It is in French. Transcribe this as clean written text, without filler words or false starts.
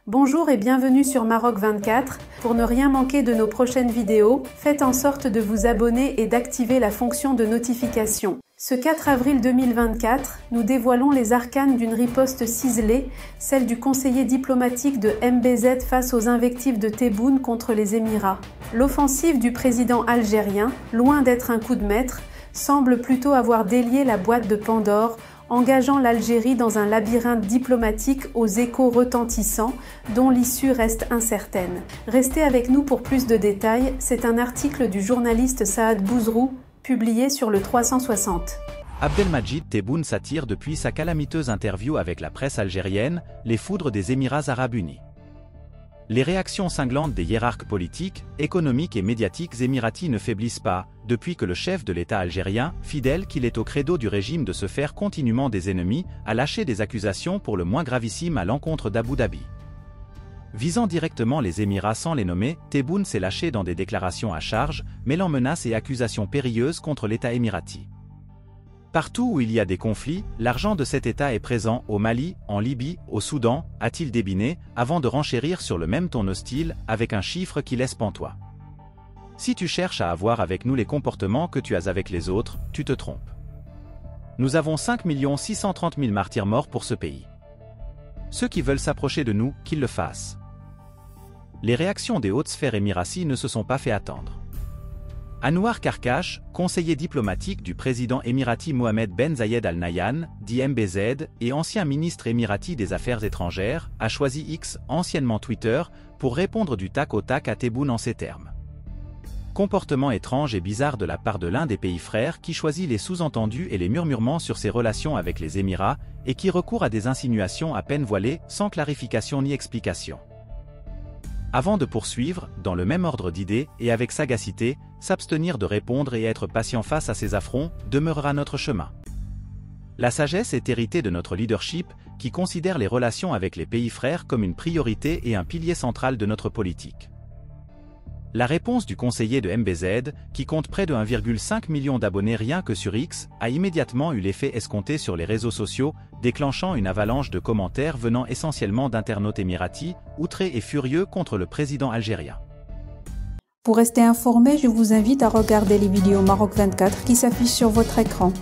Bonjour et bienvenue sur Maroc 24. Pour ne rien manquer de nos prochaines vidéos, faites en sorte de vous abonner et d'activer la fonction de notification. Ce 4 avril 2024, nous dévoilons les arcanes d'une riposte ciselée, celle du conseiller diplomatique de MBZ face aux invectives de Tebboune contre les Émirats. L'offensive du président algérien, loin d'être un coup de maître, semble plutôt avoir délié la boîte de Pandore, engageant l'Algérie dans un labyrinthe diplomatique aux échos retentissants, dont l'issue reste incertaine. Restez avec nous pour plus de détails, c'est un article du journaliste Saad Bouzrou, publié sur le 360. Abdelmadjid Tebboune s'attire depuis sa calamiteuse interview avec la presse algérienne, les foudres des Émirats arabes unis. Les réactions cinglantes des hiérarques politiques, économiques et médiatiques émiratis ne faiblissent pas, depuis que le chef de l'État algérien, fidèle qu'il est au credo du régime de se faire continuellement des ennemis, a lâché des accusations pour le moins gravissimes à l'encontre d'Abu Dhabi. Visant directement les Émirats sans les nommer, Tebboune s'est lâché dans des déclarations à charge, mêlant menaces et accusations périlleuses contre l'État émirati. Partout où il y a des conflits, l'argent de cet État est présent, au Mali, en Libye, au Soudan, a-t-il débiné, avant de renchérir sur le même ton hostile, avec un chiffre qui laisse pantois. Si tu cherches à avoir avec nous les comportements que tu as avec les autres, tu te trompes. Nous avons 5 630 000 martyrs morts pour ce pays. Ceux qui veulent s'approcher de nous, qu'ils le fassent. Les réactions des hautes sphères émiraties ne se sont pas fait attendre. Anouar Karkash, conseiller diplomatique du président émirati Mohamed Ben Zayed Al Nahyan, dit MBZ, et ancien ministre émirati des Affaires étrangères, a choisi X, anciennement Twitter, pour répondre du tac au tac à Tebboune en ces termes. Comportement étrange et bizarre de la part de l'un des pays frères qui choisit les sous-entendus et les murmurements sur ses relations avec les Émirats, et qui recourt à des insinuations à peine voilées, sans clarification ni explication. Avant de poursuivre, dans le même ordre d'idées et avec sagacité, s'abstenir de répondre et être patient face à ces affronts demeurera notre chemin. La sagesse est héritée de notre leadership qui considère les relations avec les pays frères comme une priorité et un pilier central de notre politique. La réponse du conseiller de MBZ, qui compte près de 1,5 million d'abonnés rien que sur X, a immédiatement eu l'effet escompté sur les réseaux sociaux, déclenchant une avalanche de commentaires venant essentiellement d'internautes émiratis, outrés et furieux contre le président algérien. Pour rester informé, je vous invite à regarder les vidéos Maroc 24 qui s'affichent sur votre écran.